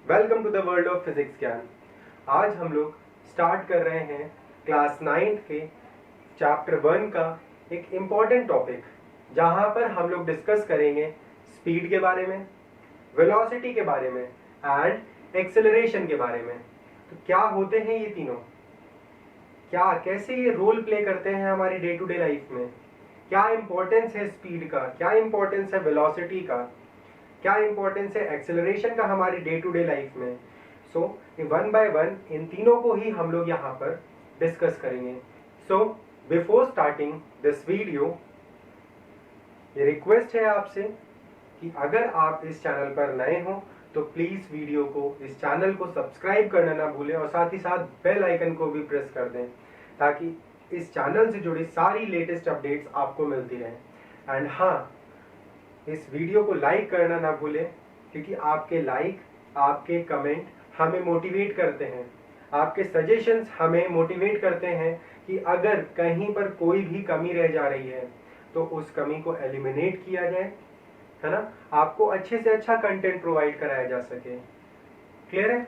Welcome to the world of physics Gyan. आज हम लोग स्टार्ट कर रहे हैं क्लास 9 के चैप्टर 1 का एक इम्पॉर्टेंट टॉपिक, जहां पर हम लोग डिस्कस करेंगे स्पीड के बारे में, वेलोसिटी के बारे में एंड एक्सेलरेशन के बारे में। तो क्या होते हैं ये तीनों, क्या कैसे ये रोल प्ले करते हैं हमारी डे टू डे लाइफ में, क्या इंपॉर्टेंस है स्पीड का, क्या इंपॉर्टेंस है वेलोसिटी का, क्या इंपॉर्टेंस है एक्सेलरेशन का हमारी डे टू डे लाइफ में। So one by one in तीनों को ही हम लोग यहाँ पर डिस्कस करेंगे। So before starting this video, ये रिक्वेस्ट है आपसे कि अगर आप इस चैनल पर नए हो तो प्लीज वीडियो को, इस चैनल को सब्सक्राइब करना ना भूलें और साथ ही साथ बेल आइकन को भी प्रेस कर दें, ताकि इस चैनल से जुड़ी सारी लेटेस्ट अपडेट्स आपको मिलती रहें। एंड हाँ, इस वीडियो को लाइक करना ना भूलें, क्योंकि आपके लाइक, आपके कमेंट हमें मोटिवेट करते हैं, आपके सजेशंस हमें मोटिवेट करते हैं कि अगर कहीं पर कोई भी कमी रह जा रही है तो उस कमी को एलिमिनेट किया जाए, है ना, आपको अच्छे से अच्छा कंटेंट प्रोवाइड कराया जा सके। क्लियर है?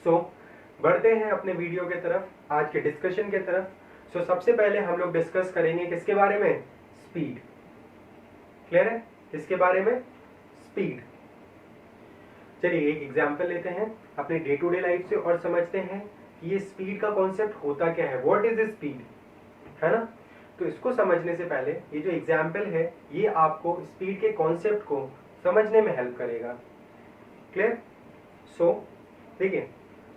सो बढ़ते हैं अपने वीडियो के तरफ, आज के डिस्कशन के तरफ। सो सबसे पहले हम लोग डिस्कस करेंगे किसके बारे में? स्पीड। क्लियर है? किसके बारे में? स्पीड। चलिए एक एग्जांपल लेते हैं अपने डे टू डे लाइफ से और समझते हैं कि ये स्पीड का कॉन्सेप्ट होता क्या है, व्हाट इज स्पीड, है ना। तो इसको समझने से पहले ये जो एग्जांपल है ये आपको स्पीड के कॉन्सेप्ट को समझने में हेल्प करेगा। क्लियर? सो देखिए,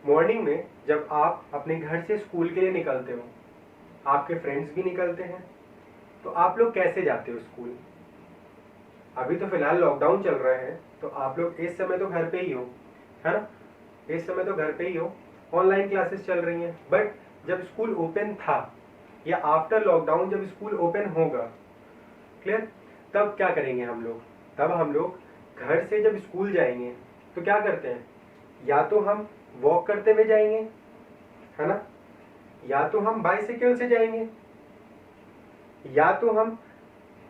मॉर्निंग में जब आप अपने घर से स्कूल के लिए निकलते हो, आपके फ्रेंड्स भी निकलते हैं, तो आप लोग कैसे जाते हो स्कूल? अभी तो फिलहाल लॉकडाउन चल रहा है, तो आप लोग इस समय तो घर पे ही हो, है ना, इस समय तो घर पे ही हो, ऑनलाइन क्लासेस चल रही हैं। बट जब स्कूल ओपन था या आफ्टर लॉकडाउन जब स्कूल ओपन होगा, क्लियर, तब क्या करेंगे हम लोग? तब हम लोग घर से जब स्कूल जाएंगे तो क्या करते हैं? या तो हम वॉक करते हुए जाएंगे, है ना, या तो हम बाइसिकल से जाएंगे, या तो हम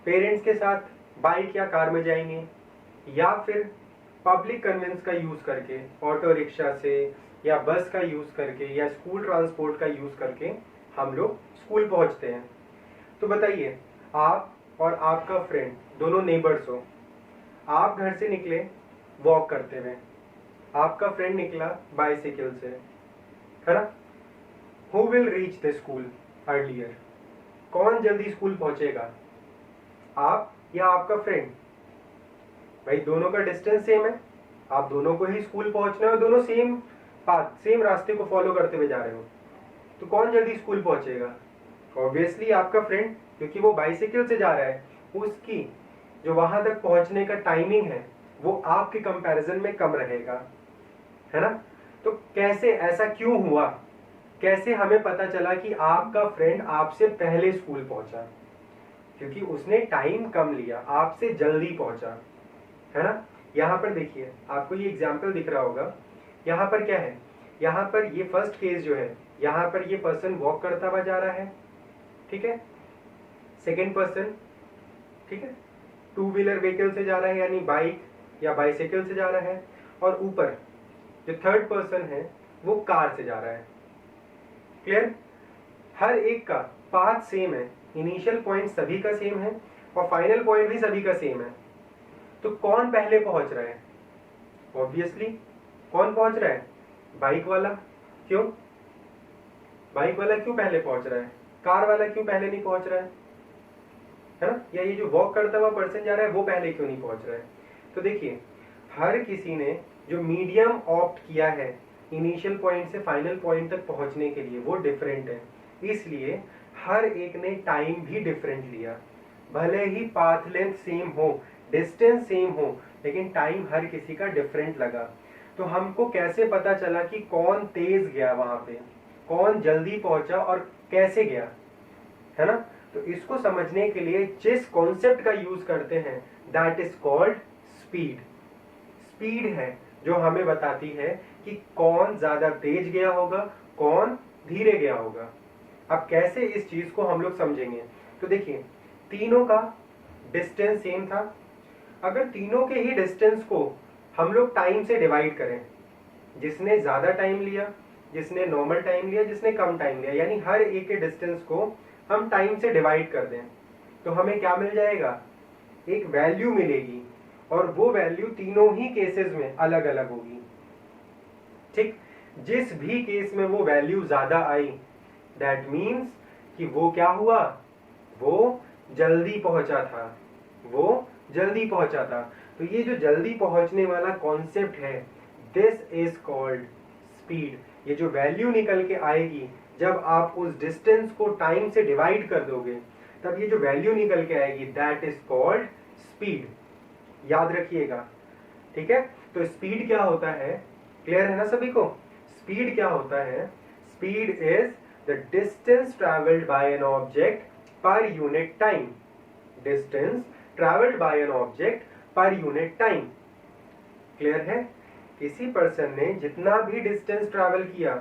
पेरेंट्स के साथ बाइक या कार में जाएंगे, या फिर पब्लिक कन्वेंस का यूज करके, ऑटो रिक्शा से या बस का यूज करके या स्कूल ट्रांसपोर्ट का यूज करके हम लोग स्कूल पहुंचते हैं। तो बताइए, आप और आपका फ्रेंड दोनों नेबर्स हो, आप घर से निकले वॉक करते हुए, आपका फ्रेंड निकला बाइसिकल से, है ना। Who will reach the school earlier? कौन जल्दी स्कूल पहुंचेगा, आप या आपका फ्रेंड? भाई दोनों का डिस्टेंस सेम है, आप दोनों को ही स्कूल पहुंचना है और दोनों सेम पाथ, सेम रास्ते को फॉलो करते हुए जा रहे हो, तो कौन जल्दी स्कूल पहुंचेगा? ऑब्वियसली आपका फ्रेंड, क्योंकि वो बाइसिकल से जा रहा है, उसकी जो वहां तक पहुंचने का टाइमिंग है वो आपके कंपैरिजन में कम रहेगा, है ना। तो कैसे, ऐसा क्यों हुआ? कैसे हमें पता चला कि आपका फ्रेंड आपसे पहले स्कूल पहुंचा? क्योंकि उसने टाइम कम लिया, आपसे जल्दी पहुंचा, है ना। यहाँ पर देखिए, आपको ये एग्जाम्पल दिख रहा होगा, यहाँ पर क्या है, यहाँ पर ये फर्स्ट केस जो है, यहाँ पर ये पर्सन वॉक करता हुआ जा रहा है, ठीक है। सेकेंड पर्सन, ठीक है, टू व्हीलर व्हीकल से जा रहा है, यानी बाइक या बाइसाइकिल से जा रहा है, और ऊपर जो थर्ड पर्सन है वो कार से जा रहा है। क्लियर? हर एक का पाथ सेम है, इनिशियल पॉइंट सभी का सेम है और फाइनल पॉइंट भी सभी का सेम है। तो कौन पहले पहुंच रहा है? ऑब्वियसली कौन पहुंच रहा है? बाइक वाला। क्यों? बाइक वाला क्यों पहले पहुंच रहा है? कार वाला क्यों पहले नहीं पहुंच रहा है ना? या ये जो वॉक करता हुआ पर्सन जा रहा है वो पहले क्यों नहीं पहुंच रहा है? तो देखिए, हर किसी ने जो मीडियम ऑप्ट किया है इनिशियल पॉइंट से फाइनल पॉइंट तक पहुंचने के लिए, वो डिफरेंट है, इसलिए हर एक ने टाइम भी डिफरेंट लिया। भले ही पाथ लेंथ सेम हो, डिस्टेंस सेम हो, लेकिन टाइम हर किसी का डिफरेंट लगा। तो हमको कैसे पता चला कि कौन तेज गया वहां पे, कौन जल्दी पहुंचा और कैसे गया, है ना। तो इसको समझने के लिए जिस कॉन्सेप्ट का यूज करते हैं that is called speed. Speed है जो हमें बताती है कि कौन ज्यादा तेज गया होगा, कौन धीरे गया होगा। अब कैसे इस चीज को हम लोग समझेंगे? तो देखिए, तीनों का डिस्टेंस सेम था। अगर तीनों के ही डिस्टेंस को हम लोग टाइम से डिवाइड करें, जिसने ज़्यादा टाइम लिया, जिसने नॉर्मल टाइम लिया, जिसने कम टाइम लिया, यानी हर एक के डिस्टेंस को हम टाइम से डिवाइड कर दें तो हमें क्या मिल जाएगा, एक वैल्यू मिलेगी और वो वैल्यू तीनों ही केसेस में अलग अलग होगी। ठीक, जिस भी केस में वो वैल्यू ज्यादा आई दैट मीन्स कि वो क्या हुआ, वो जल्दी पहुंचा था, वो जल्दी पहुंचा था। तो ये जो जल्दी पहुंचने वाला कॉन्सेप्ट है, दिस इज कॉल्ड स्पीड। ये जो वैल्यू निकल के आएगी जब आप उस डिस्टेंस को टाइम से डिवाइड कर दोगे, तब ये जो वैल्यू निकल के आएगी दैट इज कॉल्ड स्पीड। याद रखिएगा, ठीक है। तो स्पीड क्या होता है, क्लियर है ना सभी को? स्पीड क्या होता है? Speed is the distance travelled by an object per unit time. Distance travelled by an object per unit time. Clear है? किसी पर्सन ने जितना भी डिस्टेंस ट्रैवल किया,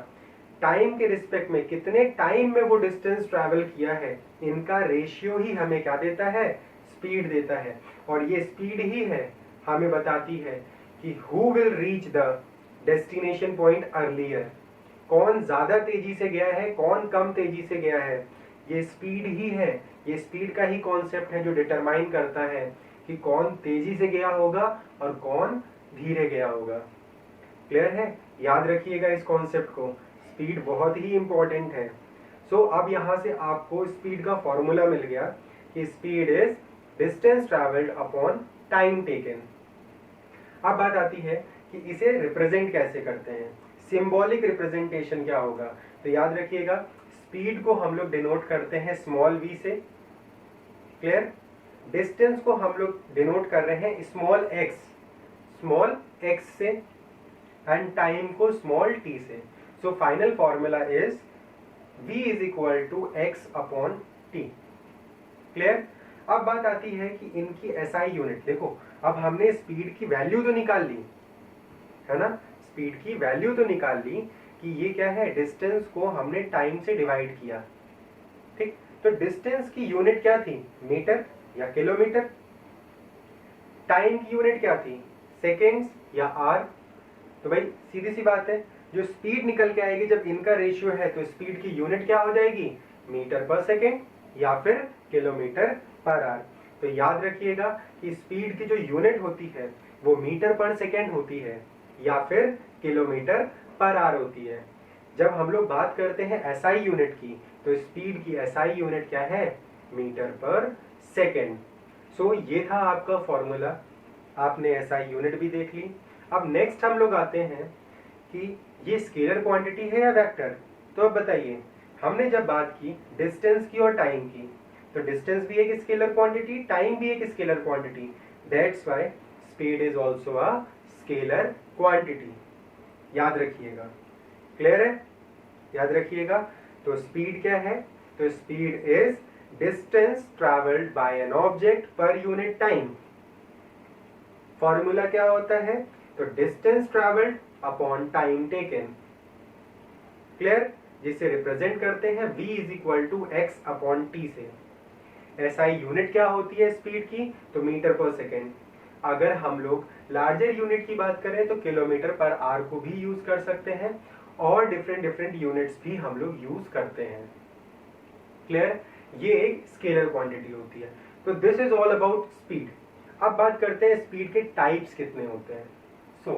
टाइम के रिस्पेक्ट में कितने टाइम में वो डिस्टेंस ट्रैवल किया है, इनका रेशियो ही हमें क्या देता है, स्पीड देता है। और ये स्पीड ही है हमें बताती है कि who will reach the destination point earlier. कौन ज्यादा तेजी से गया है, कौन कम तेजी से गया है, ये स्पीड ही है। ये स्पीड का ही कॉन्सेप्ट है जो डिटरमाइन करता है कि कौन तेजी से गया होगा और कौन धीरे गया होगा। क्लियर है? याद रखिएगा इस कॉन्सेप्ट को, स्पीड बहुत ही इंपॉर्टेंट है। सो अब यहां से आपको स्पीड का फॉर्मूला मिल गया कि speed is distance travelled upon time taken. अब बात आती है कि इसे रिप्रेजेंट कैसे करते हैं, सिंबॉलिक रिप्रेजेंटेशन क्या होगा। तो याद रखिएगा, स्पीड को हम लोग डिनोट करते हैं स्मॉल v से। क्लियर? डिस्टेंस को हम लोग डिनोट कर रहे हैं स्मॉल x से, एंड टाइम को स्मॉल t से। So final formula is v is equal to x upon t। Clear? अब बात आती है कि इनकी SI यूनिट देखो। अब हमने स्पीड की वैल्यू तो निकाल ली है ना, स्पीड की वैल्यू तो निकाल ली कि ये क्या है, डिस्टेंस को हमने टाइम से डिवाइड किया। ठीक, तो डिस्टेंस की यूनिट क्या थी, मीटर या किलोमीटर। टाइम की यूनिट क्या थी, सेकेंड्स या आर। तो भाई सीधी सी बात है, जो स्पीड निकल के आएगी जब इनका रेशियो है तो स्पीड की यूनिट क्या हो जाएगी, मीटर पर सेकेंड या फिर किलोमीटर पर आवर। तो याद रखिएगा कि स्पीड की जो यूनिट होती है वो मीटर पर सेकेंड होती है या फिर किलोमीटर पर आवर होती है। जब हम लोग बात करते हैं SI यूनिट की, तो स्पीड की SI यूनिट क्या है, मीटर पर सेकेंड। सो ये था आपका फॉर्मूला, आपने SI यूनिट भी देख ली। अब नेक्स्ट हम लोग आते हैं कि ये स्केलर क्वांटिटी है या वेक्टर। तो अब बताइए, हमने जब बात की डिस्टेंस की और टाइम की, तो डिस्टेंस भी एक स्केलर क्वांटिटी, टाइम भी एक scalar quantity. That's why speed is also a scalar quantity. याद रखिएगा, क्लियर है? याद रखिएगा। तो स्पीड क्या है, तो speed is distance travelled by an object per unit time. Formula क्या होता है, तो distance travelled upon time taken. Clear? जिसे रिप्रेजेंट करते हैं v is equal to X upon T से। SI यूनिट क्या होती है स्पीड की, तो मीटर पर सेकेंड। अगर हम लोग लार्जर यूनिट की बात करें तो किलोमीटर पर आवर को भी यूज कर सकते हैं और डिफरेंट यूनिट्स भी हम लोग यूज करते हैं। क्लियर? ये एक स्केलर क्वांटिटी होती है। तो this is all about speed. अब बात करते हैं स्पीड के टाइप्स कितने होते हैं। सो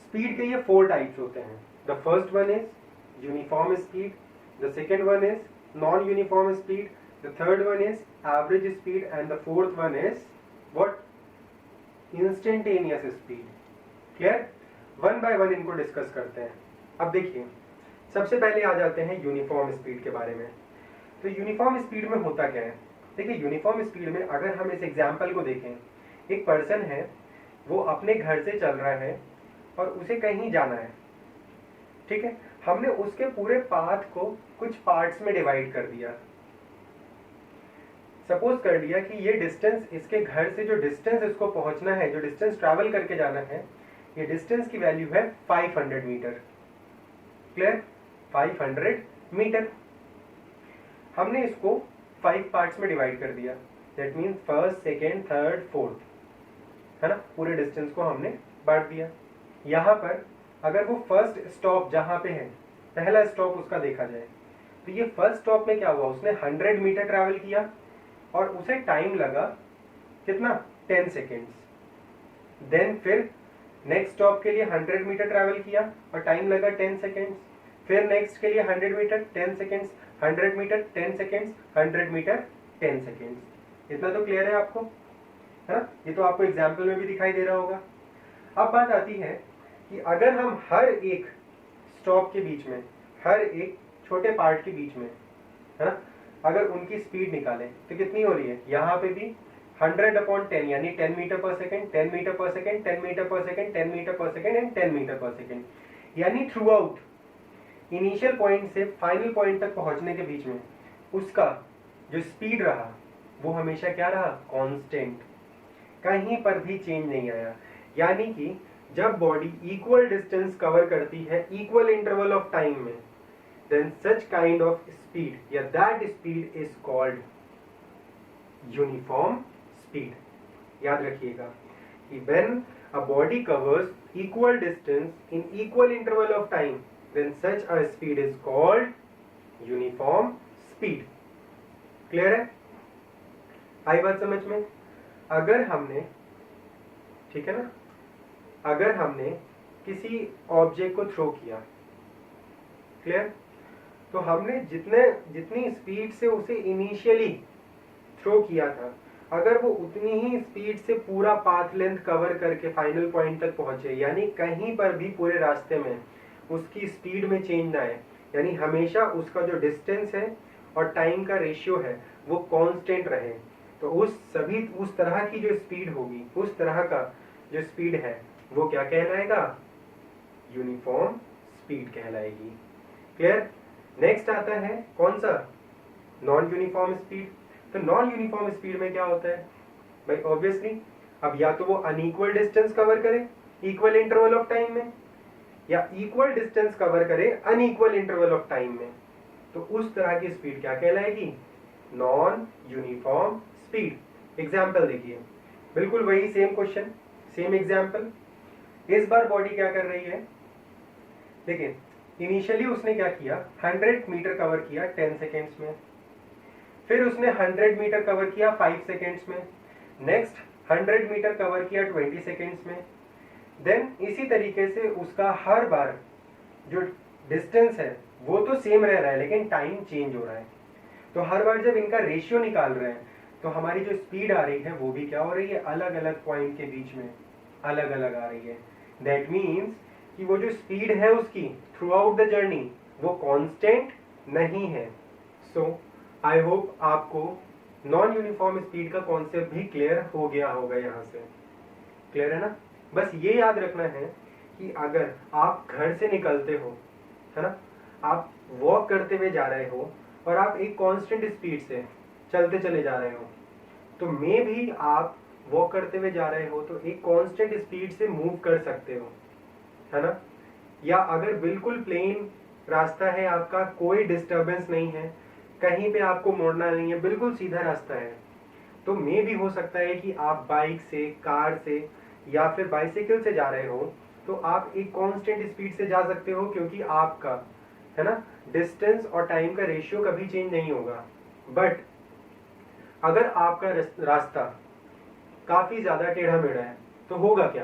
स्पीड के ये 4 टाइप्स होते हैं। The first one is uniform speed, the second one is non uniform speed, the third one is average speed, and the fourth one is what, instantaneous speed. Clear? One by one इनको discuss करते हैं। अब देखिए, सबसे पहले आ जाते हैं uniform speed के बारे में। तो यूनिफॉर्म स्पीड में होता क्या है, देखिए यूनिफॉर्म स्पीड में अगर हम इस एग्जांपल को देखें, एक पर्सन है, वो अपने घर से चल रहा है और उसे कहीं जाना है। ठीक है, हमने उसके पूरे पाथ को कुछ पार्ट्स में डिवाइड कर दिया। सपोज कर लिया कि ये डिस्टेंस, इसके घर से जो डिस्टेंस इसको पहुंचना है, जो डिस्टेंस ट्रैवल करके जाना है, ये डिस्टेंस की वैल्यू है 500 मीटर। क्लियर? 500 मीटर। हमने इसको 5 पार्ट्स में डिवाइड कर दिया। That means first, second, third, fourth, है ना, पूरे डिस्टेंस को हमने बांट दिया। यहाँ पर अगर वो फर्स्ट स्टॉप जहाँ पे है, पहला स्टॉप उसका देखा जाए, तो ये फर्स्ट स्टॉप में क्या हुआ, उसने 100 मीटर ट्रैवल किया और उसे टाइम लगा कितना, 10 सेकेंड्स। देन फिर नेक्स्ट स्टॉप के लिए 100 मीटर ट्रैवल किया और टाइम लगा 10 सेकेंड्स। फिर नेक्स्ट के लिए 100 metre 10 seconds, 100 metre 10 seconds, 100 metre 10 seconds. इतना तो क्लियर है आपको, है ना? ये तो आपको एग्जाम्पल में भी दिखाई दे रहा होगा। अब बात आती है कि अगर हम हर एक स्टॉप के बीच में, हर एक छोटे पार्ट के बीच में, है ना, अगर उनकी स्पीड निकालें तो कितनी हो रही है, यहाँ पे भी 100/10 यानी 10 metre per second, 10 metre per second, 10 metre per second, 10 metre per second and 10 metre per second. यानी थ्रू आउट इनिशियल पॉइंट से फाइनल पॉइंट तक पहुंचने के बीच में उसका जो स्पीड रहा वो हमेशा क्या रहा, कांस्टेंट, कहीं पर भी चेंज नहीं आया। यानी कि जब बॉडी इक्वल डिस्टेंस कवर करती है इक्वल इंटरवल ऑफ टाइम में, then such kind of speed या that speed is called uniform speed। याद रखिएगा कि when a body covers equal distance in equal interval of time, then such a speed is called uniform speed। Clear है, आई बात समझ में? अगर हमने, ठीक है ना, अगर हमने किसी ऑब्जेक्ट को थ्रो किया, क्लियर, तो हमने जितनी स्पीड से उसे इनिशियली थ्रो किया था, अगर वो उतनी ही स्पीड से पूरा पाथ लेंथ कवर करके फाइनल पॉइंट तक पहुंचे, यानी कहीं पर भी पूरे रास्ते में उसकी स्पीड में चेंज ना आए, यानी हमेशा उसका जो डिस्टेंस है और टाइम का रेशियो है वो कांस्टेंट रहे, तो उस तरह की जो स्पीड होगी, उस तरह का जो स्पीड है वो क्या कहलाएगा, यूनिफॉर्म स्पीड कहलाएगी। क्लियर? नेक्स्ट आता है कौन सा, नॉन यूनिफॉर्म स्पीड। तो नॉन यूनिफॉर्म स्पीड में क्या होता है भाई, ऑब्वियसली अब या तो वो अनइक्वल डिस्टेंस कवर करे इक्वल इंटरवल ऑफ टाइम में, या इक्वल डिस्टेंस कवर करे अनइक्वल इंटरवल ऑफ टाइम में, तो उस तरह की स्पीड क्या कहलाएगी, नॉन यूनिफॉर्म स्पीड। एग्जाम्पल देखिए, बिल्कुल वही सेम क्वेश्चन, सेम एग्जाम्पल। इस बार बॉडी क्या कर रही है, देखिए इनिशियली उसने क्या किया, 100 मीटर कवर किया 10 सेकेंड्स में, फिर उसने 100 मीटर कवर किया 5 सेकेंड्स में, नेक्स्ट 100 मीटर कवर किया 20 सेकेंड्स में। देन इसी तरीके से उसका हर बार जो डिस्टेंस है वो तो सेम रह रहा है लेकिन टाइम चेंज हो रहा है। तो हर बार जब इनका रेशियो निकाल रहे हैं तो हमारी जो स्पीड आ रही है वो भी क्या हो रही है, अलग अलग पॉइंट के बीच में अलग अलग आ रही है। दैट मीन्स कि वो जो स्पीड है उसकी थ्रू आउट द जर्नी वो कांस्टेंट नहीं है। सो आई होप आपको नॉन यूनिफॉर्म स्पीड का कॉन्सेप्ट भी क्लियर हो गया होगा, यहाँ से क्लियर है ना। बस ये याद रखना है कि अगर आप घर से निकलते हो, है ना, आप वॉक करते हुए जा रहे हो और आप एक कांस्टेंट स्पीड से चलते चले जा रहे हो, तो मे भी आप वॉक करते हुए जा रहे हो तो एक कांस्टेंट स्पीड से मूव कर सकते हो, है ना। या अगर बिल्कुल प्लेन रास्ता है आपका, कोई डिस्टरबेंस नहीं है, कहीं पे आपको मोड़ना नहीं है, बिल्कुल सीधा रास्ता है, तो मे भी हो सकता है कि आप बाइक से, कार से या फिर बाइसिकल से जा रहे हो तो आप एक कांस्टेंट स्पीड से जा सकते हो, क्योंकि आपका, है ना, डिस्टेंस और टाइम का रेशियो कभी चेंज नहीं होगा। बट अगर आपका रास्ता काफी ज्यादा टेढ़ा मेढ़ा है तो होगा क्या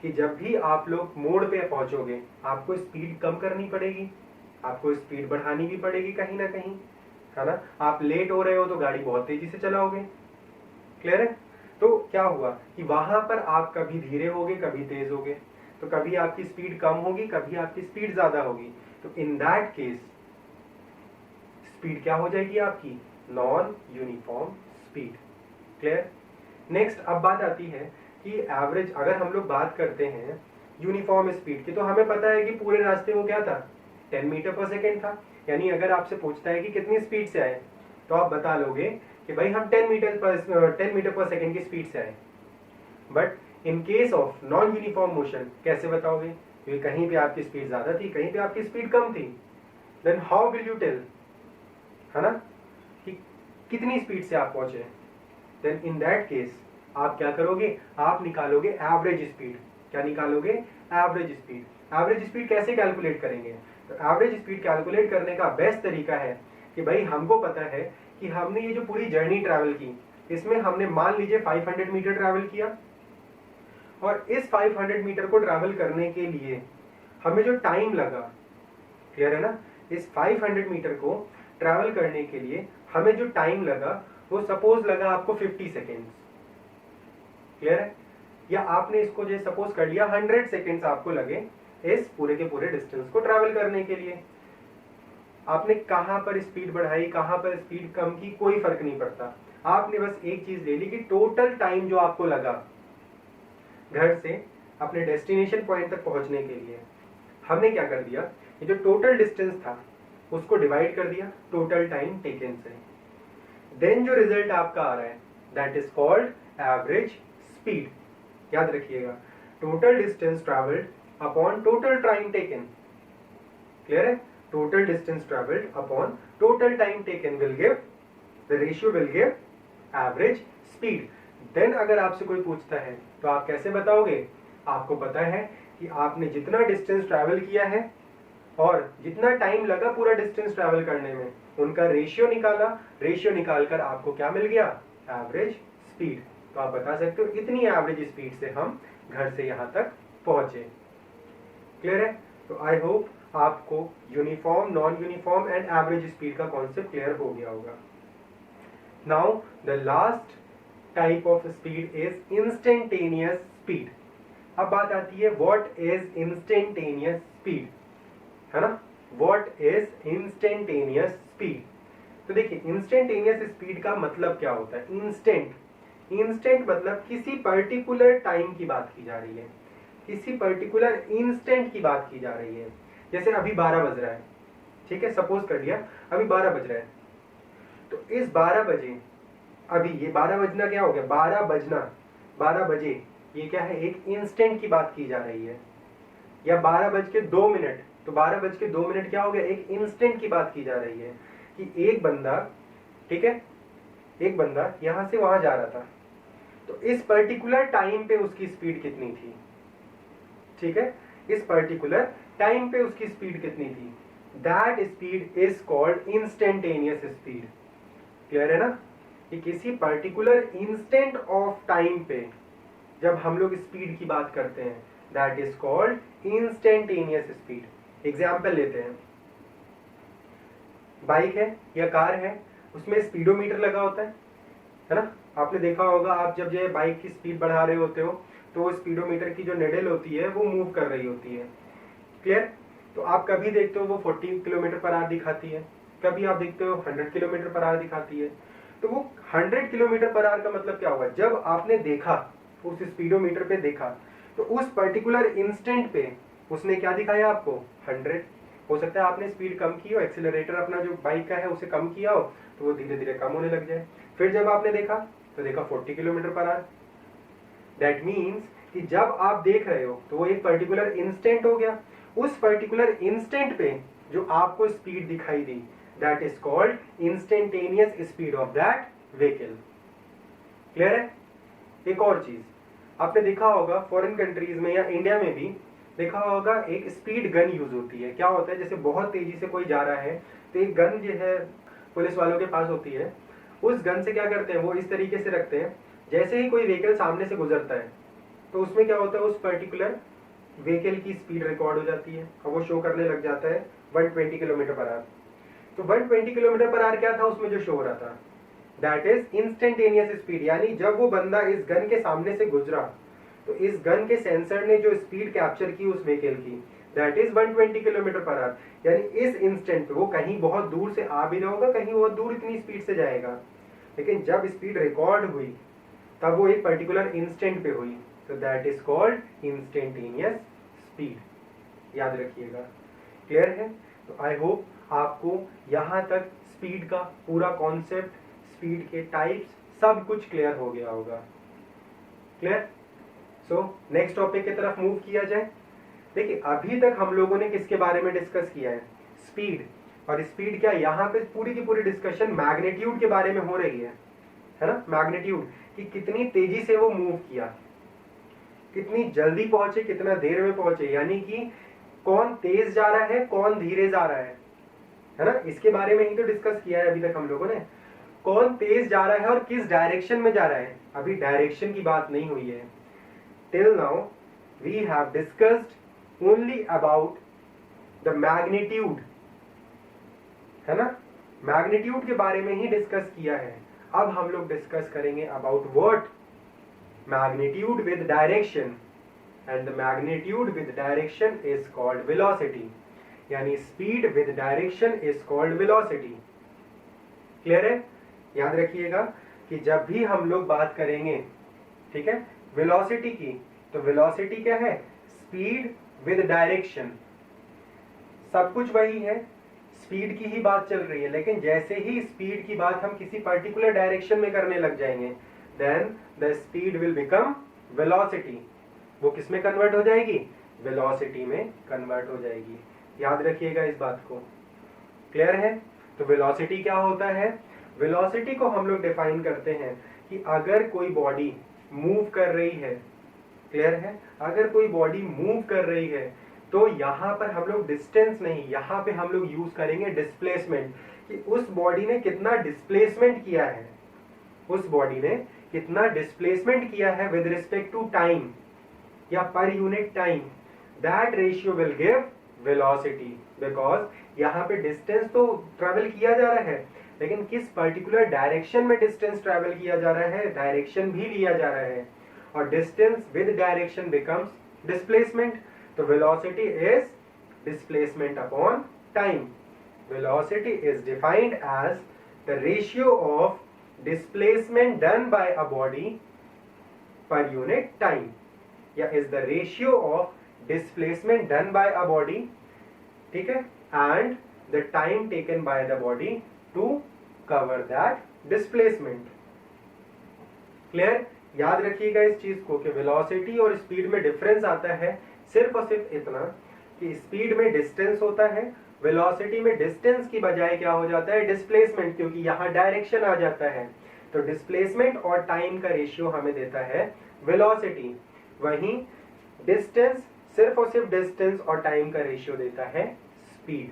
कि जब भी आप लोग मोड़ पे पहुंचोगे आपको स्पीड कम करनी पड़ेगी, आपको स्पीड बढ़ानी भी पड़ेगी कहीं ना कहीं, है ना। आप लेट हो रहे हो तो गाड़ी बहुत तेजी से चलाओगे, क्लियर है। तो क्या हुआ कि वहां पर आप कभी धीरे होगे कभी तेज होगे, तो कभी आपकी स्पीड कम होगी कभी आपकी स्पीड ज्यादा होगी, तो इन दैट केस स्पीड क्या हो जाएगी आपकी, non uniform speed. Clear. Next अब बात आती है कि एवरेज, अगर हम लोग बात करते हैं यूनिफॉर्म स्पीड की, तो हमें पता है कि पूरे रास्ते में क्या था, 10 मीटर पर सेकेंड था। यानी अगर आपसे पूछता है कि कितनी स्पीड से आए तो आप बता लोगे कि भाई हम 10 मीटर पर सेकेंड की स्पीड से आए। But in case of non uniform motion कैसे बताओगे, क्योंकि कहीं पे आपकी स्पीड ज्यादा थी कहीं पे आपकी स्पीड कम थी, then how will you tell, है ना, कि कितनी स्पीड से आप पहुंचे। देन इन दैट केस आप क्या करोगे, आप निकालोगे एवरेज स्पीड। क्या निकालोगे, एवरेज स्पीड। एवरेज स्पीड कैसे कैलकुलेट करेंगे? तो एवरेज स्पीड कैलकुलेट करने का बेस्ट तरीका है कि भाई हमको पता है कि हमने ये जो पूरी जर्नी ट्रैवल की, इसमें हमने मान लीजिए 500 मीटर ट्रैवल किया, और इस 500 मीटर को ट्रैवल करने के लिए हमें जो टाइम लगा, क्लियर है ना, इस 500 मीटर को ट्रैवल करने के लिए हमें जो टाइम लगा वो सपोज लगा आपको 50 सेकेंड्स, क्लियर है? या आपने इसको जो सपोज कर लिया 100 सेकेंड्स आपको लगे इस पूरे के पूरे डिस्टेंस को ट्रैवल करने के लिए। आपने कहां पर स्पीड बढ़ाई, कहां पर स्पीड कम की, कोई फर्क नहीं पड़ता। आपने बस एक चीज ले ली कि टोटल टाइम जो आपको लगा घर से अपने डेस्टिनेशन पॉइंट तक पहुंचने के लिए, हमने क्या कर दिया, ये जो टोटल डिस्टेंस था उसको डिवाइड कर दिया टोटल टाइम टेकन से। देन जो रिजल्ट आपका आ रहा है that is called average speed. याद रखिएगा, total distance travelled upon total time taken, clear है? Total distance travelled upon total time taken will give, the ratio will give average speed. Then अगर आपसे कोई पूछता है तो आप कैसे बताओगे? आपको पता है कि आपने जितना डिस्टेंस ट्रैवल किया है और जितना टाइम लगा पूरा डिस्टेंस ट्रैवल करने में, उनका रेशियो निकाला, रेशियो निकालकर आपको क्या मिल गया? Average speed. तो आप बता सकते हो इतनी एवरेज स्पीड से हम घर से यहां तक पहुंचे। क्लियर है? तो आई होप आपको uniform, non uniform and average speed का कॉन्सेप्ट क्लियर हो गया होगा। Now the last type of speed is instantaneous speed. अब बात आती है व्हाट इज इंस्टेंटेनियस स्पीड, है ना? What is instantaneous speed? तो देखिए, इंस्टेंटेनियस स्पीड का मतलब क्या होता है? इंस्टेंट मतलब किसी पर्टिकुलर टाइम की बात की जा रही है, किसी पर्टिकुलर इंस्टेंट की बात की जा रही है। जैसे अभी 12 बज रहा है, ठीक है, सपोज कर लिया अभी 12 बज रहा है, तो इस 12 बजे, अभी ये 12 बजना क्या हो गया? 12 बजना, 12 बजे, ये क्या है? एक इंस्टेंट की बात की जा रही है। या 12 बज के 2 मिनट, तो 12 बज के 2 मिनट क्या हो गया? एक इंस्टेंट की बात की जा रही है कि एक बंदा, ठीक है, एक बंदा यहां से वहां जा रहा था, तो इस पर्टिकुलर टाइम पे उसकी स्पीड कितनी थी? ठीक है, इस पर्टिकुलर टाइम पे उसकी स्पीड कितनी थी? That speed is called instantaneous speed. Clear है ना? कि किसी पर्टिकुलर इंस्टेंट ऑफ टाइम पे जब हम लोग स्पीड की बात करते हैं, that is called instantaneous speed. Example लेते हैं, बाइक है या कार है, उसमें स्पीडोमीटर लगा होता है ना? आपने देखा होगा, आप जब जो बाइक की स्पीड बढ़ा रहे होते हो तो वो स्पीडोमीटर की जो निडल होती है वो मूव कर रही होती है। क्लियर? तो आप कभी देखते हो वो 40 किलोमीटर पर आवर दिखाती है, कभी आप देखते हो 100 किलोमीटर पर आवर दिखाती है। तो वो 100 किलोमीटर पर आवर का मतलब क्या हुआ? जब आपने देखा, उस स्पीडोमीटर पे देखा, तो उस पर्टिकुलर इंस्टेंट पे उसने क्या दिखाया आपको? 100। हो सकता है आपने स्पीड कम की हो, एक्सीलरेटर अपना जो बाइक का है उसे कम किया हो, तो वो धीरे धीरे कम होने लग जाए। फिर जब आपने देखा तो देखा 40 kilometre per hour. That means कि जब आप देख रहे हो तो वो एक पर्टिकुलर इंस्टेंट हो गया, उस पर्टिकुलर इंस्टेंट पे जो आपको स्पीड दिखाई दी, that is called instantaneous speed of that vehicle. Clear है? एक और चीज आपने देखा होगा, फॉरेन कंट्रीज में या इंडिया में भी देखा होगा, एक स्पीड गन यूज होती है। क्या होता है? जैसे बहुत तेजी से कोई जा रहा है तो एक गन जो है पुलिस वालों के पास होती है, उस गन से क्या करते हैं, वो इस तरीके से रखते हैं, जैसे ही कोई व्हीकल सामने से गुजरता है तो उसमें क्या होता है, उस पर्टिकुलर व्हीकल की स्पीड रिकॉर्ड हो जाती है और वो शो करने लग जाता है 120 किलोमीटर पर आवर। तो 120 किलोमीटर पर आवर क्या था उसमें जो शो हो रहा था? That is instantaneous speed. यानी जब वो बंदा इस गन के सामने से गुजरा तो इस गन के सेंसर ने जो स्पीड कैप्चर की उस व्हीकल की, that is 120 kilometre per hour. यानी इस इंस्टेंट पे वो कहीं बहुत दूर से आ भी रहा होगा, कहीं बहुत दूर इतनी स्पीड से जाएगा, लेकिन जब स्पीड रिकॉर्ड हुई तब वो एक पर्टिकुलर इंस्टेंट पे हुई, तो that is called instantaneous speed. याद रखिएगा। क्लियर है? तो आई होप आपको यहां तक स्पीड का पूरा कॉन्सेप्ट, स्पीड के टाइप्स सब कुछ क्लियर हो गया होगा। क्लियर? सो नेक्स्ट टॉपिक की तरफ मूव किया जाए। देखिए, अभी तक हम लोगों ने किसके बारे में डिस्कस किया है? स्पीड। और स्पीड क्या, यहाँ पे पूरी की पूरी डिस्कशन मैग्नीट्यूड के बारे में हो रही है ना? मैग्नीट्यूड कि कितनी तेजी से वो मूव किया, कितनी जल्दी पहुंचे, कितना देर में पहुंचे, यानी कि कौन तेज जा रहा है, कौन धीरे जा रहा है ना, इसके बारे में ही तो डिस्कस किया है अभी तक हम लोगों ने। कौन तेज जा रहा है और किस डायरेक्शन में जा रहा है, अभी डायरेक्शन की बात नहीं हुई है। Till now we have discussed only about the magnitude, है ना, मैग्नीट्यूड के बारे में ही डिस्कस किया है। अब हम लोग डिस्कस करेंगे about what magnitude with direction, and the magnitude with direction is called velocity, यानी speed with direction is called velocity. Clear है? याद रखिएगा कि जब भी हम लोग बात करेंगे, ठीक है, वेलोसिटी की, तो वेलोसिटी क्या है, स्पीड विद डायरेक्शन, सब कुछ वही है, स्पीड की ही बात चल रही है, लेकिन जैसे ही स्पीड की बात हम किसी पर्टिकुलर डायरेक्शन में करने लग जाएंगे, then the speed will become velocity. वो किस में कन्वर्ट हो जाएगी, वेलोसिटी में कन्वर्ट हो जाएगी। याद रखिएगा इस बात को। क्लियर है? तो वेलोसिटी क्या होता है, वेलोसिटी को हम लोग डिफाइन करते हैं कि अगर कोई बॉडी मूव कर रही है, क्लियर है, अगर कोई बॉडी मूव कर रही है तो यहाँ पर हम लोग डिस्टेंस नहीं, यहाँ पे हम लोग यूज करेंगे डिस्प्लेसमेंट, कि उस बॉडी ने कितना डिस्प्लेसमेंट किया है, उस बॉडी ने कितना डिस्प्लेसमेंट किया है विद रिस्पेक्ट टू टाइम या पर unit time, that ratio will give velocity. Because यहाँ पे डिस्टेंस तो ट्रेवल किया जा रहा है, लेकिन किस पर्टिकुलर डायरेक्शन में डिस्टेंस ट्रेवल किया जा रहा है, डायरेक्शन भी लिया जा रहा है, और distance with direction becomes displacement. तो velocity is displacement upon time. Velocity is defined as the ratio of displacement done by a body per unit time, या is the ratio of displacement done by a body, ठीक है, and the time taken by the body to cover that displacement. Clear? याद रखिएगा इस चीज को कि velocity और स्पीड में डिफरेंस आता है सिर्फ और सिर्फ इतना कि स्पीड में डिस्टेंस होता है, वेलोसिटी में डिस्टेंस की बजाय क्या हो जाता है, डिस्प्लेसमेंट, क्योंकि यहाँ डायरेक्शन आ जाता है। तो डिस्प्लेसमेंट और टाइम का रेशियो हमें देता है वेलोसिटी, वहीं डिस्टेंस, सिर्फ और सिर्फ डिस्टेंस और टाइम का रेशियो देता है स्पीड।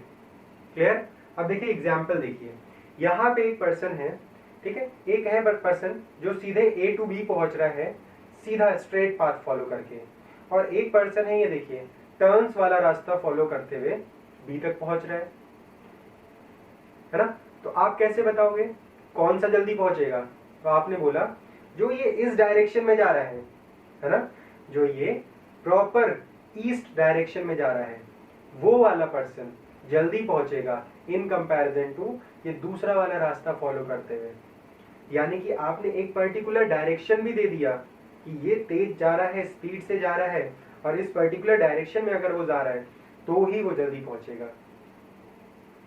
क्लियर? अब देखिए एग्जाम्पल देखिए, यहाँ पे एक पर्सन है, ठीक है, एक है पर्सन जो सीधे A to B पहुंच रहा है सीधा स्ट्रेट पाथ फॉलो करके, और एक पर्सन है, ये देखिए, टर्न्स वाला रास्ता फॉलो करते हुए B तक पहुंच रहा है ना। तो आप कैसे बताओगे कौन सा जल्दी पहुंचेगा? तो आपने बोला जो ये इस डायरेक्शन में जा रहा है ना, जो ये प्रॉपर ईस्ट डायरेक्शन में जा रहा है, वो वाला पर्सन जल्दी पहुंचेगा इन कंपैरिजन टू ये दूसरा वाला रास्ता फॉलो करते हुए। यानी कि आपने एक पर्टिकुलर डायरेक्शन भी दे दिया कि ये तेज जा रहा है, स्पीड से जा रहा है, और इस पर्टिकुलर डायरेक्शन में अगर वो जा रहा है तो ही वो जल्दी पहुंचेगा।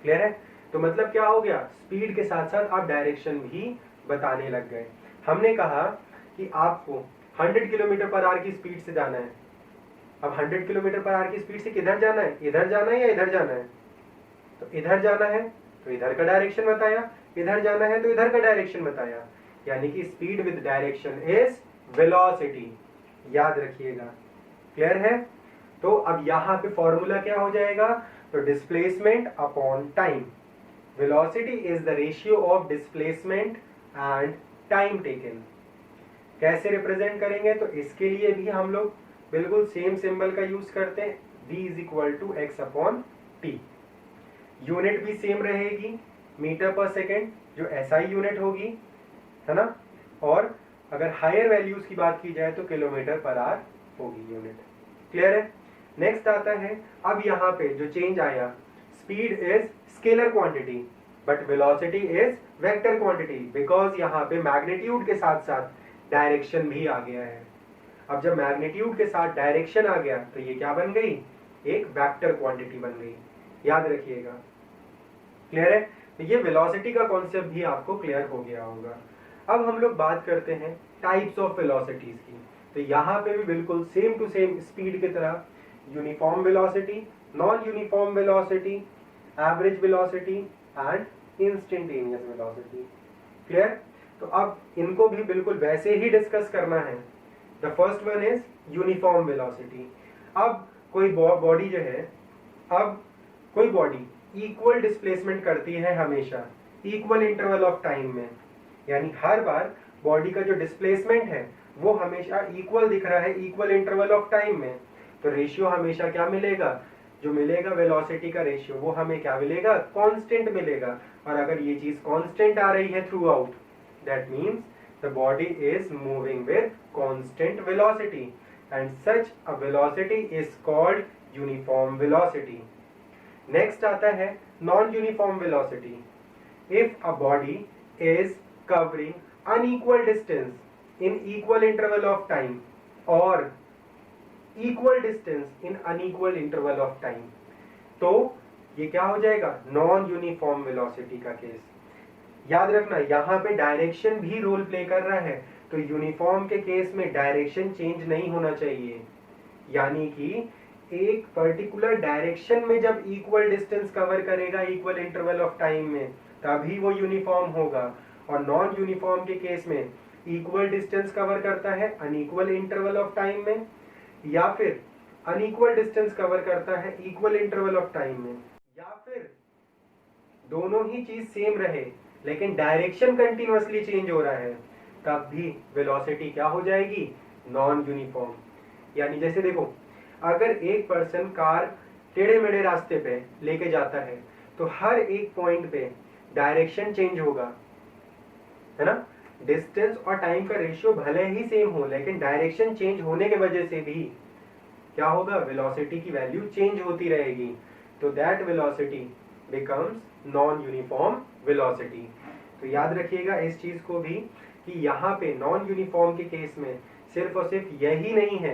क्लियर है? तो मतलब क्या हो गया, स्पीड के साथ साथ आप डायरेक्शन भी बताने लग गए। हमने कहा कि आपको 100 किलोमीटर पर आवर की स्पीड से जाना है। अब 100 किलोमीटर पर आवर की स्पीड से किधर जाना है, इधर जाना है या इधर जाना है? तो इधर जाना है तो इधर का डायरेक्शन बताया, इधर जाना है तो इधर का डायरेक्शन बताया, यानी कि speed with direction is velocity. याद रखिएगा। क्लियर है? तो अब यहां पे फॉर्मूला क्या हो जाएगा, तो displacement upon time. Velocity is the ratio of displacement and time taken. कैसे रिप्रेजेंट करेंगे, तो इसके लिए भी हम लोग बिल्कुल सेम सिंबल का यूज करते हैं, v is equal to X upon T. Unit भी सेम रहेगी, मीटर पर सेकेंड जो SI यूनिट होगी, है ना, और अगर हायर वैल्यूज की बात की जाए तो किलोमीटर पर आवर होगी यूनिट। क्लियर है? नेक्स्ट आता है, अब यहाँ पे जो चेंज आया, speed is scalar quantity but velocity is vector quantity, because यहाँ पे मैग्नीट्यूड के साथ साथ डायरेक्शन भी आ गया है। अब जब मैग्नीट्यूड के साथ डायरेक्शन आ गया तो ये क्या बन गई, एक वेक्टर क्वांटिटी बन गई। याद रखिएगा। क्लियर है? तो ये वेलोसिटी का कॉन्सेप्ट भी आपको क्लियर हो गया होगा। अब हम लोग बात करते हैं टाइप्स ऑफ वेलोसिटीज की। तो यहाँ पे भी बिल्कुल सेम टू सेम स्पीड की तरह uniform velocity, non uniform velocity, average velocity and instantaneous velocity. Clear? तो अब इनको भी बिल्कुल वैसे ही डिस्कस करना है। The first one is uniform velocity. अब कोई बॉडी जो है अब कोई बॉडी इक्वल डिस्प्लेसमेंट करती है हमेशा इक्वल इंटरवल ऑफ टाइम में, यानी हर बार बॉडी का जो डिस्प्लेसमेंट है वो हमेशा इक्वल दिख रहा है इक्वल इंटरवल ऑफ टाइम में, तो रेशियो हमेशा क्या मिलेगा, जो मिलेगा वेलोसिटी का रेशियो वो हमें क्या मिलेगा, कांस्टेंट मिलेगा। और अगर ये चीज कांस्टेंट आ रही है through out, that means the body is moving with constant velocity and such a velocity is called uniform velocity. Next आता है non uniform velocity. If a body is covering unequal distance in equal interval of time or equal distance in unequal interval of time, तो ये क्या हो जाएगा, non uniform velocity का case. याद रखना यहाँ पे डायरेक्शन भी रोल प्ले कर रहा है, तो यूनिफॉर्म के केस में डायरेक्शन चेंज नहीं होना चाहिए, यानी कि एक पर्टिकुलर डायरेक्शन में जब इक्वल डिस्टेंस कवर करेगा इक्वल इंटरवल ऑफ टाइम में तभी वो यूनिफॉर्म होगा। और नॉन यूनिफॉर्म के केस में इक्वल डिस्टेंस कवर करता है अनइक्वल इंटरवल ऑफ टाइम में, या फिर अनइक्वल डिस्टेंस कवर करता है इक्वल इंटरवल ऑफ टाइम में, या फिर दोनों ही चीज सेम रहे लेकिन डायरेक्शन कंटिन्यूअसली चेंज हो रहा है, तब भी वेलोसिटी क्या हो जाएगी, नॉन यूनिफॉर्म। यानी जैसे देखो, अगर एक पर्सन कार टेढ़े मेढ़े रास्ते पे लेके जाता है तो हर एक पॉइंट पे डायरेक्शन चेंज होगा, है ना। डिस्टेंस और टाइम का रेशियो भले ही सेम हो लेकिन डायरेक्शन चेंज होने के वजह से भी क्या होगा, वेलोसिटी की वैल्यू चेंज होती रहेगी, तो that velocity becomes non uniform velocity. तो याद रखिएगा इस चीज को भी कि यहाँ पे नॉन यूनिफॉर्म के केस में सिर्फ और सिर्फ यही नहीं है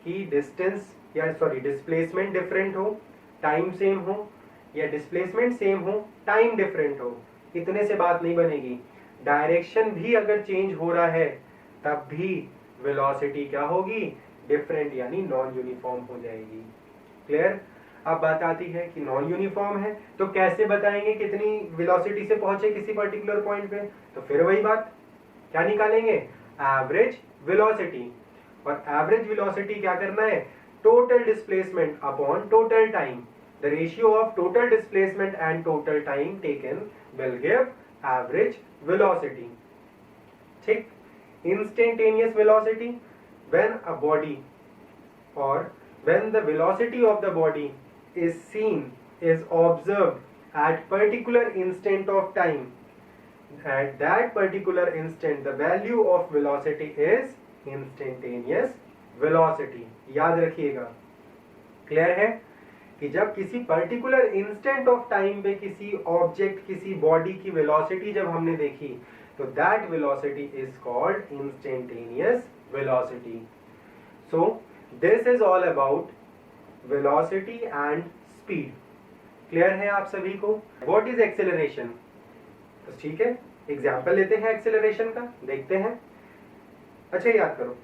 कि डिस्टेंस या डिस्प्लेसमेंट डिफरेंट हो, टाइम सेम हो, या डिस्प्लेसमेंट सेम हो, टाइम डिफरेंट हो, इतने से बात नहीं बनेगी। डायरेक्शन भी अगर चेंज हो रहा है तब भी वेलोसिटी क्या होगी, डिफरेंट यानी नॉन यूनिफॉर्म हो जाएगी। क्लियर। अब बात आती है कि नॉन यूनिफॉर्म है तो कैसे बताएंगे कितनी वेलोसिटी से पहुंचे किसी पर्टिकुलर पॉइंट पे, तो फिर वही बात क्या निकालेंगे, एवरेज वेलोसिटी। और एवरेज वेलोसिटी क्या करना है, total displacement upon total time, the ratio of total displacement and total time taken will give average velocity। ठीक। instantaneous velocity, when a body or when the velocity of the body is seen, is observed at particular instant of time, at that particular instant the value of velocity is instantaneous velocity। याद रखिएगा। Clear है कि जब किसी particular instant of time पे किसी object किसी body की वेलोसिटी जब हमने देखी तो that velocity is called instantaneous velocity. So this is all about velocity and speed. Clear है आप सभी को। व्हाट इज एक्सेलरेशन, तो ठीक है एग्जांपल लेते हैं एक्सेलरेशन का, देखते हैं। अच्छा याद करो,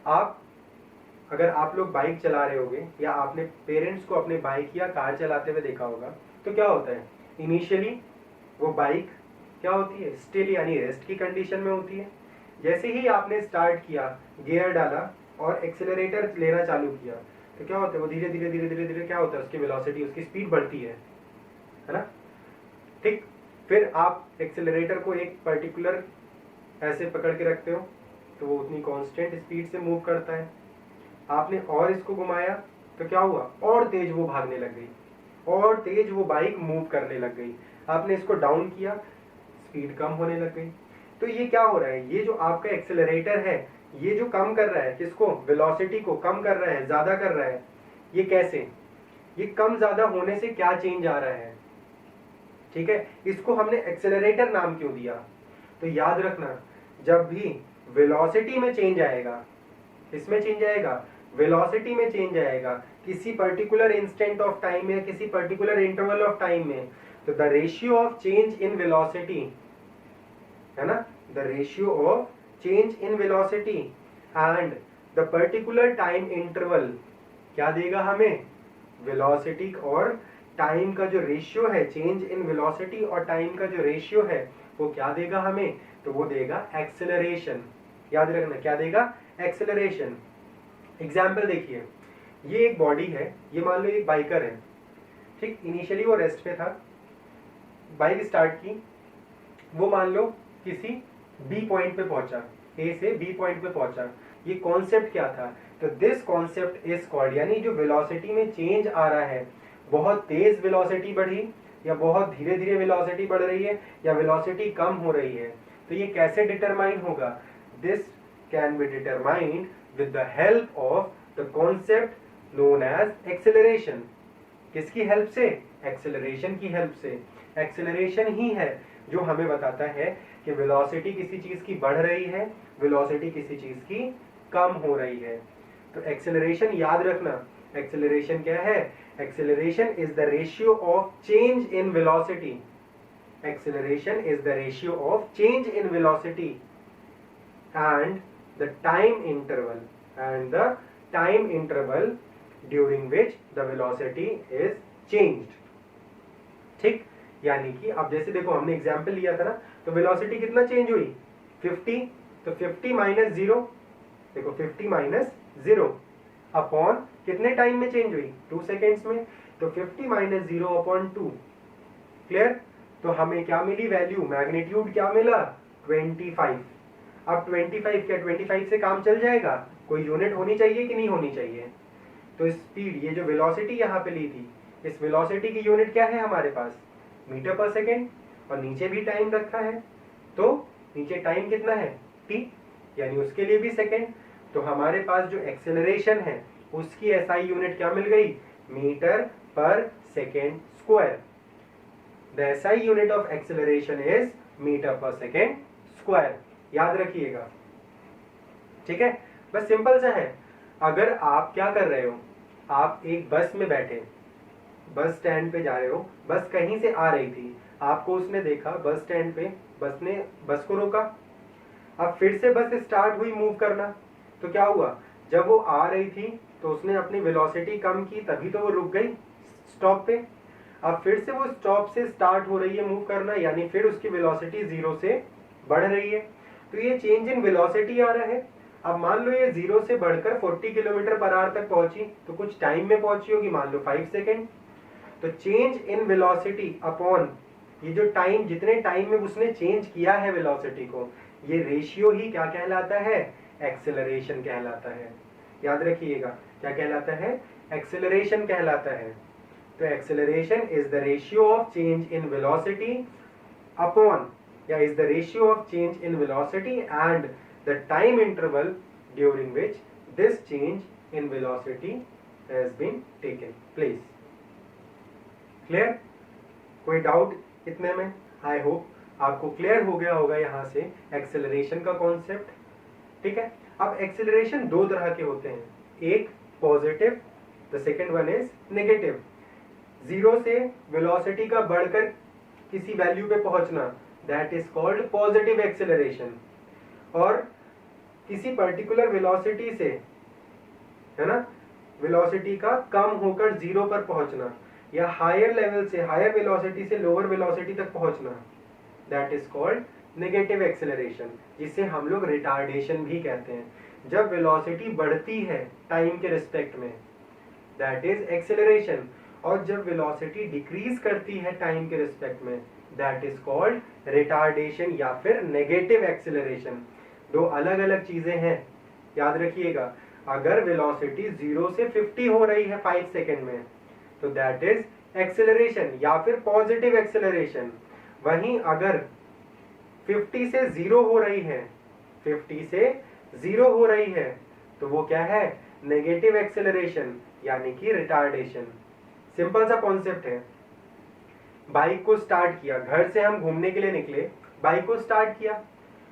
आप अगर आप लोग बाइक चला रहे होगे या आपने पेरेंट्स को अपने बाइक या कार चलाते हुए देखा होगा तो क्या होता है, इनिशियली वो बाइक क्या होती है, स्टिल यानी रेस्ट की कंडीशन में होती है। जैसे ही आपने स्टार्ट किया, गियर डाला और एक्सेलरेटर लेना चालू किया तो क्या होता है, वो धीरे धीरे धीरे धीरे धीरे क्या होता है, उसकी वेलोसिटी उसकी स्पीड बढ़ती है ना। ठीक। फिर आप एक्सेलरेटर को एक पर्टिकुलर ऐसे पकड़ के रखते हो तो वो उतनी कांस्टेंट स्पीड से मूव करता है। आपने और इसको घुमाया तो क्या हुआ, और तेज वो भागने लग गई, और तेज वो बाइक मूव करने लग गई। आपने इसको डाउन किया, स्पीड कम होने लग गई। तो ये क्या हो रहा है, ये जो आपका एक्सेलरेटर है ये जो कम कर रहा है किसको, वेलोसिटी को कम कर रहा है, ज्यादा कर रहा है। ये कैसे, ये कम ज्यादा होने से क्या चेंज आ रहा है, ठीक है, इसको हमने एक्सेलरेटर नाम क्यों दिया। तो याद रखना जब भी वेलोसिटी में चेंज आएगा, इसमें चेंज आएगा, वेलोसिटी में चेंज आएगा किसी पर्टिकुलर इंस्टेंट ऑफ टाइम में, किसी पर्टिकुलर इंटरवल ऑफ टाइम में, तो the ratio of change in velocity है ना, the ratio of change in velocity and the particular time interval क्या देगा हमें, वेलोसिटी और टाइम का जो रेशियो है, चेंज इन वेलोसिटी और टाइम का जो रेशियो है वो क्या देगा हमें, तो वो देगा एक्सेलरेशन। याद रखना क्या देगा, एक्सेलरेशन। एग्जाम्पल देखिए, ये एक बॉडी है, ये मान लो एक बाइकर है, ठीक, इनिशियली वो रेस्ट पे था, बाइक स्टार्ट की, वो मान लो किसी बी पॉइंट पे पहुंचा, ए से बी पॉइंट पे पहुंचा। ये कॉन्सेप्ट क्या था? तो दिस कॉन्सेप्ट इज कॉल्ड, यानी जो वेलोसिटी में चेंज आ रहा है, बहुत तेज वेलोसिटी बढ़ी या बहुत धीरे धीरे वेलोसिटी बढ़ रही है या वेलोसिटी कम हो रही है, तो ये कैसे डिटरमाइन होगा? This can be determined with the help of the concept known as acceleration. किसकी हेल्प से? एक्सेलरेशन की हेल्प से। एक्सेलरेशन ही है जो हमें बताता है कि वेलोसिटी किसी चीज की बढ़ रही है, वेलोसिटी किसी चीज की कम हो रही है। तो एक्सेलरेशन याद रखना, एक्सेलरेशन क्या है? Acceleration is the ratio of change in velocity. Acceleration is the ratio of change in velocity and the time interval during which the velocity is changed. ठीक, यानी कि अब जैसे देखो हमने एग्जांपल लिया था ना, तो वेलोसिटी कितना चेंज हुई? 50, तो 50 माइनस 0, देखो 50 माइनस 0 अपॉन कितने टाइम में चेंज हुई? 2 सेकेंड्स में, तो 50 माइनस 0 अपॉन 2। क्लियर? तो हमें क्या मिली वैल्यू? मैग्नीट्यूड क्या मिला? 25। अब 25 क्या 25 से काम चल जाएगा? कोई यूनिट होनी चाहिए कि नहीं होनी चाहिए? तो स्पीड, ये जो वेलोसिटी यहाँ पे ली थी, इस वेलोसिटी की यूनिट क्या है हमारे पास? मीटर पर सेकेंड, और नीचे भी टाइम रखा है, तो नीचे टाइम कितना है? t, यानी उसके लिए भी सेकेंड। तो हमारे पास जो एक्सेलरेशन है उसकी एसआई यूनिट क्या मिल गई? Metre per second square. The SI unit of acceleration is metre per second square, याद रखिएगा। ठीक है, बस सिंपल सा है। अगर आप क्या कर रहे हो, आप एक बस में बैठे, बस स्टैंड पे जा रहे हो, बस कहीं से आ रही थी, आपको उसने देखा बस स्टैंड पे, बस ने बस को रोका, अब फिर से बस स्टार्ट हुई मूव करना, तो क्या हुआ? जब वो आ रही थी तो उसने अपनी वेलोसिटी कम की, तभी तो वो रुक गई स्टॉप पे। अब फिर से वो स्टॉप से स्टार्ट हो रही है मूव करना, यानी फिर उसकी वेलोसिटी 0 से बढ़ रही है, तो ये चेंज इन वेलोसिटी आ रहा है। अब मान लो ये 0 से बढ़कर 40 किलोमीटर पर आवर तक पहुंची, तो कुछ टाइम में पहुंची होगी, मान लो 5 सेकेंड। तो चेंज इन वेलोसिटी अपॉन ये जो टाइम, जितने टाइम में उसने चेंज किया है वेलोसिटी को, ये रेशियो ही क्या कहलाता है? एक्सेलरेशन कहलाता है। याद रखिएगा, क्या कहलाता है? एक्सेलरेशन कहलाता है। तो acceleration is the ratio of change in velocity upon, या is the ratio of change in velocity and the time interval during which this change in velocity has been taken place. Clear? कोई doubt इतने में? I hope आपको clear हो गया होगा यहाँ से एक्सेलरेशन का कॉन्सेप्ट। ठीक है, अब एक्सेलरेशन दो तरह के होते हैं, एक positive, the second one is negative. 0 से वेलोसिटी का बढ़कर किसी वैल्यू पे पहुंचना, that is called positive acceleration. और किसी पर्टिकुलर वेलोसिटी से, है ना, वेलोसिटी का कम होकर 0 पर पहुंचना, या हायर लेवल से, हायर वेलोसिटी से लोअर वेलोसिटी तक पहुंचना, that is called negative acceleration, जिसे हम लोग रिटार्डेशन भी कहते हैं। जब वेलोसिटी बढ़ती है टाइम के रिस्पेक्ट में, दैट इज एक्सेलरेशन, और जब वेलोसिटी डिक्रीज करती है टाइम के रिस्पेक्ट में, दैट इज कॉल्ड रिटार्डेशन या फिर नेगेटिव एक्सेलरेशन। दो अलग अलग चीजें हैं, याद रखिएगा। अगर वेलोसिटी 0 से 50 हो रही है 5 सेकेंड में, तो दैट इज एक्सेलरेशन या फिर पॉजिटिव एक्सेलरेशन। वहीं अगर 50 से 0 हो रही है, 50 से 0 हो रही है, तो वो क्या है? नेगेटिव एक्सेलरेशन, यानी कि रिटार्डेशन। सिंपल सा कॉन्सेप्ट है। बाइक को स्टार्ट किया, घर से हम घूमने के लिए निकले, बाइक को स्टार्ट किया,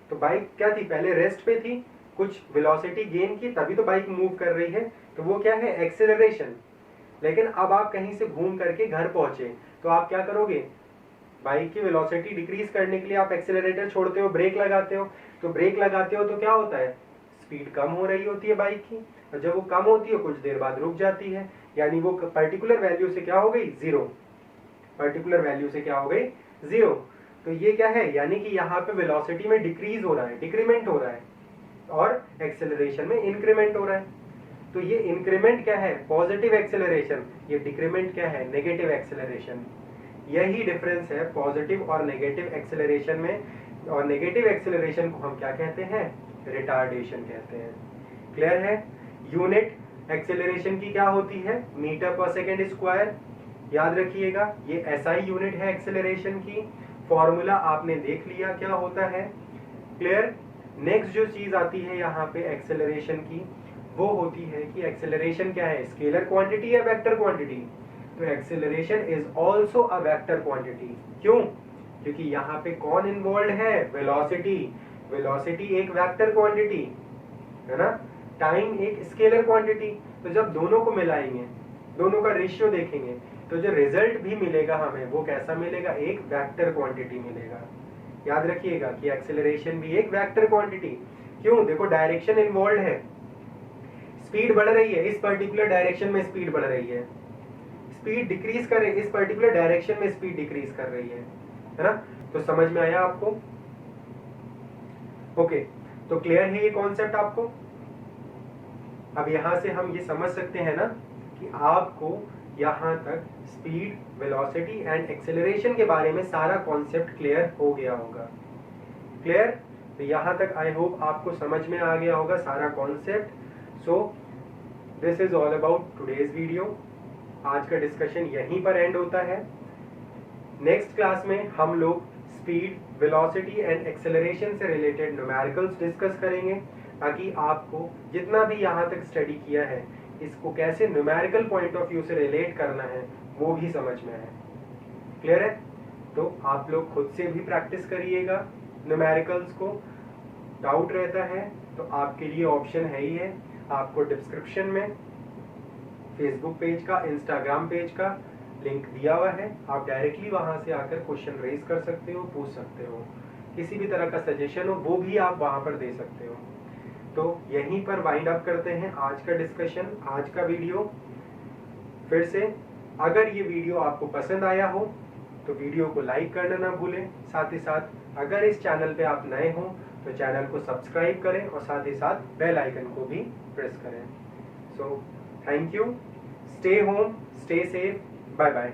तो बाइक क्या थी? पहले रेस्ट पे थी, कुछ वेलोसिटी गेन की, तभी तो बाइक मूव कर रही है, तो वो क्या है? एक्सेलरेशन। लेकिन अब आप कहीं से घूम करके घर पहुंचे, तो आप क्या करोगे? बाइक की वेलोसिटी डिक्रीज करने के लिए आप एक्सेलरेटर छोड़ते हो, ब्रेक लगाते हो, तो ब्रेक लगाते हो तो क्या होता है? स्पीड कम हो रही होती है बाइक की, और जब वो कम होती है कुछ देर बाद रुक जाती है, यानी वो पर्टिकुलर वैल्यू से क्या हो गई? 0। पर्टिकुलर वैल्यू से क्या हो गई? 0। तो ये क्या है? यानी कि यहाँ पे वेलोसिटी में डिक्रीज हो रहा है, डिक्रीमेंट हो रहा है, और एक्सेलरेशन में इंक्रीमेंट हो रहा है। तो ये इंक्रीमेंट क्या है, पॉजिटिव एक्सेलरेशन, ये डिक्रीमेंट क्या है, नेगेटिव एक्सेलरेशन। यही डिफरेंस है पॉजिटिव और नेगेटिव एक्सेलरेशन में, और नेगेटिव एक्सेलरेशन को हम क्या कहते हैं, रिटार्डेशन कहते हैं। क्लियर है? यूनिट एक्सेलरेशन की क्या होती है, मीटर पर सेकेंड स्क्वायर। याद रखिएगा, ये एसआई यूनिट है एक्सेलरेशन की। फॉर्मूला आपने देख लिया क्या होता है। क्लियर? नेक्स्ट जो चीज आती है यहाँ पे एक्सेलरेशन की, वो होती है कि एक्सेलरेशन क्या है, स्केलर क्वांटिटी या वेक्टर क्वांटिटी। तो acceleration is also a vector quantity. क्यों? क्योंकि यहाँ पे कौन इन्वॉल्व है, वेलोसिटी। वेलोसिटी एक वेक्टर क्वांटिटी है ना, टाइम एक स्केलर क्वांटिटी। तो जब दोनों को मिलाएंगे, दोनों का रेशियो देखेंगे, तो जो रिजल्ट भी मिलेगा हमें वो कैसा मिलेगा, एक वेक्टर क्वांटिटी मिलेगा। याद रखिएगा कि एक्सेलरेशन भी एक वेक्टर क्वांटिटी। क्यों? देखो डायरेक्शन इन्वॉल्व है, स्पीड बढ़ रही है, इस पर्टिकुलर डायरेक्शन में स्पीड बढ़ रही है, स्पीड डिक्रीज कर रही है, इस पर्टिकुलर डायरेक्शन में स्पीड डिक्रीज कर रही है ना। तो समझ में आया आपको? ओके, तो क्लियर है ये कॉन्सेप्ट आपको? अब यहां से हम ये समझ सकते हैं ना कि आपको यहां तक स्पीड, वेलोसिटी एंड एक्सेलरेशन के बारे में सारा कॉन्सेप्ट क्लियर हो गया होगा। क्लियर? तो यहां तक आई होप आपको समझ में आ गया होगा सारा concept. So this is all about today's video. आज का डिस्कशन यहीं पर एंड होता है। नेक्स्ट क्लास में हम लोग स्पीड, वेलोसिटी एंड एक्सेलरेशन से रिलेटेड न्यूमेरिकल्स डिस्कस करेंगे, ताकि आपको जितना भी यहाँ तक स्टडी किया है इसको कैसे न्यूमेरिकल पॉइंट ऑफ व्यू से रिलेट करना है वो भी समझ में आए। क्लियर है? तो आप लोग खुद से भी प्रैक्टिस करिएगा न्यूमेरिकल्स को। डाउट रहता है तो आपके लिए ऑप्शन है ही है, आपको डिस्क्रिप्शन में फेसबुक पेज का, इंस्टाग्राम पेज का लिंक दिया हुआ है। आप डायरेक्टली वहां से आकर क्वेश्चन रेज कर सकते हो, पूछ सकते हो, किसी भी तरह का सजेशन हो वो भी आप वहां पर दे सकते हो। तो यहीं पर वाइंड अप करते हैं आज का डिस्कशन, आज का वीडियो। फिर से अगर ये वीडियो आपको पसंद आया हो तो वीडियो को लाइक करना ना भूलें। साथ ही साथ अगर इस चैनल पे आप नए हो तो चैनल को सब्सक्राइब करें और साथ ही साथ बेल आइकन को भी प्रेस करें। So thank you, stay home, stay safe, bye bye.